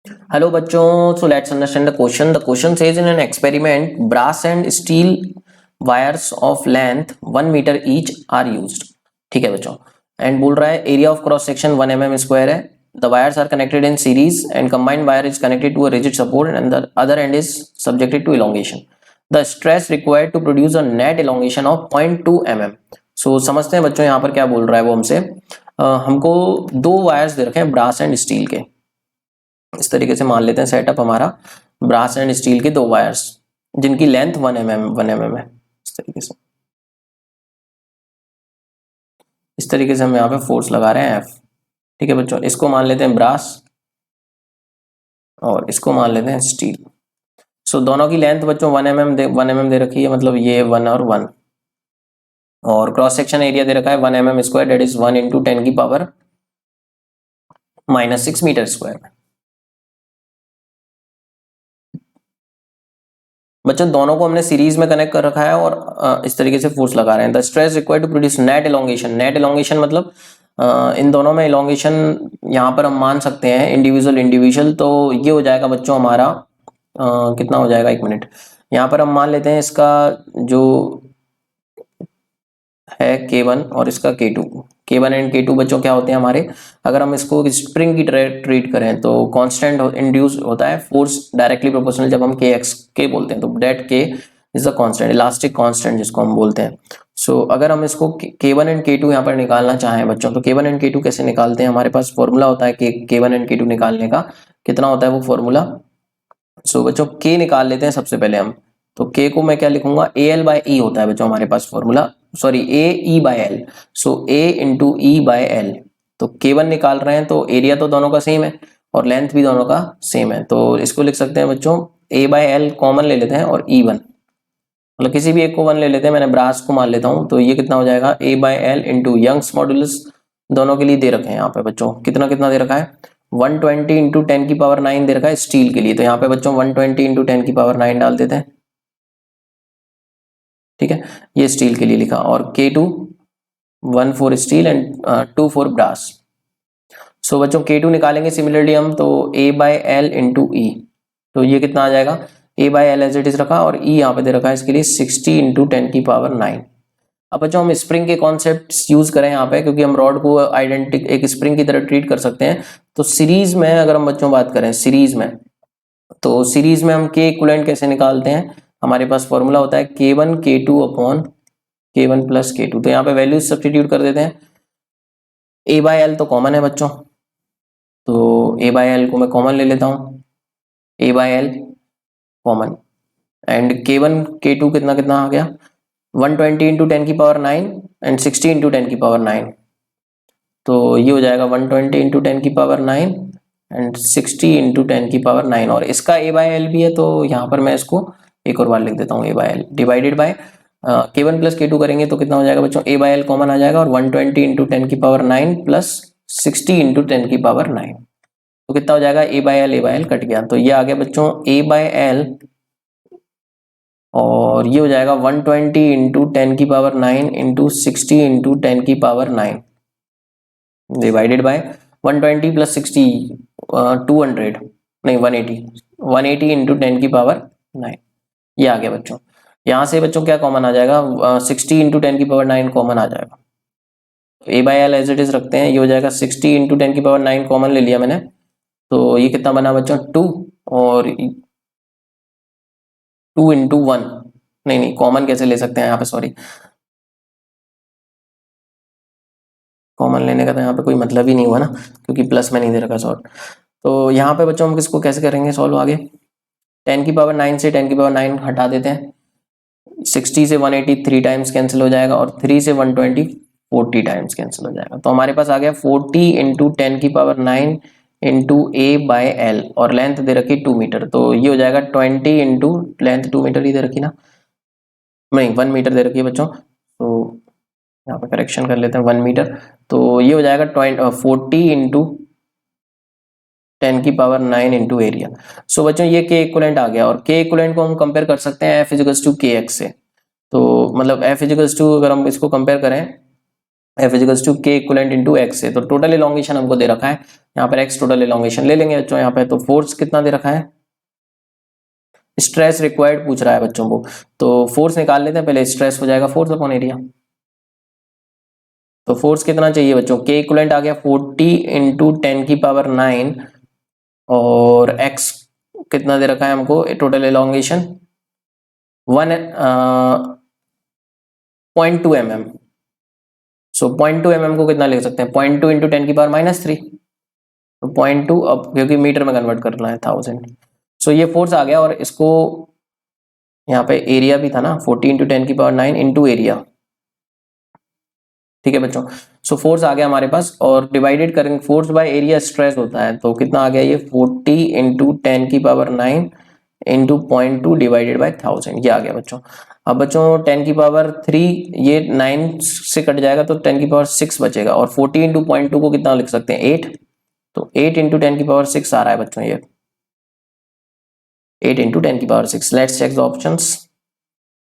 Hello बच्चों, so let's understand the question. The question says in an experiment, brass and steel wires of length 1 meter each are used. ठीक है बच्चों, and बोल रहा है area of cross section 1 mm square है. The wires are connected in series and combined wire is connected to a rigid support and the other end is subjected to elongation. The stress required to produce a net elongation of 0.2 mm. So समझते हैं बच्चों यहाँ पर क्या बोल रहा है वो हमसे. हमको दो वायर्स दे रखे हैं ब्रास एंड स्टील के. इस तरीके से मान लेते हैं सेटअप हमारा ब्रास एंड स्टील के दो वायर्स जिनकी लेंथ 1 mm है. इस तरीके से हम यहाँ पे फोर्स लगा रहे हैं F. ठीक है बच्चों, इसको मान लेते हैं ब्रास और इसको मान लेते हैं स्टील. सो दोनों की लेंथ बच्चों 1 mm दे रखी है, मतलब ये 1 और 1, और क्रॉस सेक्शन एरिया दे रखा है 1 mm square, that is 1 × 10⁻⁻⁶ metre square. बच्चों दोनों को हमने सीरीज में कनेक्ट कर रखा है और इस तरीके से फोर्स लगा रहे हैं. The stress required to produce net elongation. Net elongation मतलब इन दोनों में एलोंगेशन यहाँ पर हम मान सकते हैं इंडिविजुअल. तो ये हो जाएगा बच्चों हमारा कितना हो जाएगा, 1 मिनट. यहाँ पर हम मान लेते हैं इसका जो है K1 और इसका K2. K1 एंड K2 बच्चों क्या होते हैं हमारे, अगर हम इसको स्प्रिंग की तरह ट्रीट करें तो कांस्टेंट इंड्यूस होता है फोर्स डायरेक्टली प्रोपोर्शनल जब हम K बोलते हैं, तो that K is the constant, elastic constant जिसको हम बोलते हैं. सो अगर हम इसको K1 एंड K2 यहाँ पर निकालना चाहें बच्चों, तो K1 एंड K2 कैसे निकालते हैं, हमारे पास फॉर्मूला होता है K1 एंड K2 निकालने का. कितना होता है वो फॉर्मूला. सो बच्चों K निकाल लेते हैं सबसे पहले हम. तो K को मैं क्या लिखूंगा, AL/E होता है बच्चों हमारे पास formula, sorry AE/L. So A × E/L. तो K1 निकाल रहे हैं तो एरिया तो दोनों का सेम है और लेंथ भी दोनों का सेम है, तो इसको लिख सकते हैं बच्चों A/L कॉमन ले लेते हैं और E1, मतलब किसी भी एक को 1 ले लेते हैं. मैंने ब्रास को मान लेता हूँ, तो ये कितना हो जाएगा A/L × यंग्स मॉड्यूलस. दोनों के लिए दे रखे हैं यहाँ पे बच्चों, कितना कितना दे रखा है, 120 × 10⁹ दे रखा है स्टील के लिए. तो यहाँ पे बच्चों 120 × 10⁹ डाल देते हैं. ठीक है, ये स्टील के लिए लिखा. और K2 1 for steel and 2 for brass. So बच्चों K2 निकालेंगे सिमिलरली हम, तो A/L × E. तो ये कितना आ जाएगा, A/L एज इट इज रखा और E यहाँ पे दे रखा है इसके लिए 60 × 10⁹. अब बच्चों हम स्प्रिंग के कॉन्सेप्ट यूज करें यहाँ पे, क्योंकि हम रॉड को आइडेंटिक एक स्प्रिंग की तरह ट्रीट कर सकते हैं. तो सीरीज में अगर हम बच्चों बात करें सीरीज में, तो सीरीज में हम K इक्विवेलेंट कैसे निकालते हैं, हमारे पास फॉर्मूला होता है K1 K2 upon K1 + K2. तो यहाँ पे वैल्यूज सब्स्टिट्यूट कर देते हैं. A/L तो कॉमन है बच्चों, तो A/L को मैं कॉमन ले लेता हूँ, A/L common. And K1 K2 कितना कितना आ गया, 120 × 10⁹ एंड 60 × 10⁹. तो ये हो जाएगा 120 × 10⁹ एंड 60 × 10⁹. और इसका A/L भी है, तो यहाँ पर मैं इसको एक और बार लिख देता हूँ, A/L divided by K1 + K2 करेंगे तो कितना हो जाएगा बच्चों, A/L कॉमन आ जाएगा और 120 × 10⁹ प्लस 60 × 10⁹. तो कितना हो जाएगा, A/L कट गया, तो ये आ गया बच्चों A/L, और ये हो जाएगा 120 × 10⁹ × 60 × 10⁹ डिवाइडेड बाय 120 + 60 200 नहीं 180 × 10⁹. ये आ गया बच्चों. यहाँ से बच्चों क्या कॉमन आ जाएगा, 60 × 10⁹ कॉमन आ जाएगा. A/L एज इट इज रखते हैं, ये हो जाएगा 60 × 10⁹ कॉमन ले लिया मैंने. तो ये कितना बना बच्चों 2, और 2 × 1, नहीं कॉमन कैसे ले सकते हैं यहाँ पे, सॉरी कॉमन लेने का तो यहाँ पे कोई मतलब ही नहीं हुआ ना, क्योंकि प्लस में नहीं दे रखा सॉल्व. तो यहाँ पे बच्चों हम किसको कैसे करेंगे सॉल्व आगे, 10⁹ से 10⁹ हटा देते हैं, 60 से 180 3 टाइम्स कैंसिल हो जाएगा और 3 से 120 40 टाइम्स कैंसिल हो जाएगा. तो हमारे पास आ गया 40 × 10⁹ A/L, और लेंथ दे रखी 2 मीटर. तो ये हो जाएगा 20 × लेंथ 2 मीटर ही दे रखी ना, नहीं 1 मीटर दे रखी है बच्चों. तो यहाँ पे करेक्शन कर लेते हैं 1 मीटर. तो ये हो जाएगा 40 × 10⁹ इंटू एरिया. सो बच्चों ये K इक्विवेलेंट आ गया, और K इक्विवेलेंट को हम कंपेयर कर सकते हैं F = KX से. तो मतलब F = अगर हम इसको कंपेयर करें एफ इजिकल्स टू के इक्वलेंट इंटू एक्स है। तो टोटल इलॉन्गेशन हमको दे रखा है, यहाँ पर एक्स टोटल इलॉन्गेशन ले लेंगे बच्चों यहाँ पे। तो फोर्स कितना दे रखा है, स्ट्रेस रिक्वायर्ड पूछ रहा है बच्चों को, तो फोर्स निकाल लेते हैं पहले। स्ट्रेस हो जाएगा फोर्स अपॉन एरिया। तो फोर्स कितना चाहिए बच्चों, के इक्वलेंट आ गया 40 इंटू 10 की पावर 9 और एक्स कितना दे रखा है हमको, टोटल इलॉन्गेशन 0.2 mm। सो 0.2 mm को कितना लिख सकते हैं, 0.2 इंटू 10 की पावर -3। तो 0.2 अब क्योंकि मीटर में कन्वर्ट करना है 1000। सो ये फोर्स आ गया और इसको यहाँ पे एरिया भी था ना 40 इंटू 10 की पावर 9 इंटू एरिया, ठीक है बच्चों। सो फोर्स आ गया हमारे पास और डिवाइडेड करेंगे, फोर्स बाय एरिया स्ट्रेस होता है, तो कितना आ गया ये 40 इंटू 10 की पावर 9 इंटू 0.2 डिवाइडेड बाय 1000, ये आ गया बच्चों। अब बच्चों 10 की पावर 3 ये 9 से कट जाएगा तो 10 की पावर 6 बचेगा, और 40 इंटू 0.2 को कितना लिख सकते हैं 8। तो 8 इंटू 10 की पावर 6 आ रहा है बच्चों ये 8 इंटू 10 की power 6। Let's check the options.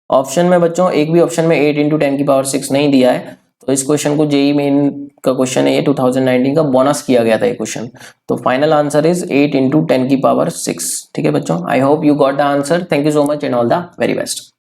Option में बच्चों एक भी ऑप्शन में 8 इंटू 10 की पावर 6 नहीं दिया है, तो इस क्वेश्चन को जेई मेन का क्वेश्चन है ये 2019 का, बोनस किया गया था ये क्वेश्चन। तो फाइनल आंसर इज 8 इंटू 10 की पावर 6। ठीक है बच्चों, I hope you got the answer. Thank you so much and all the very best.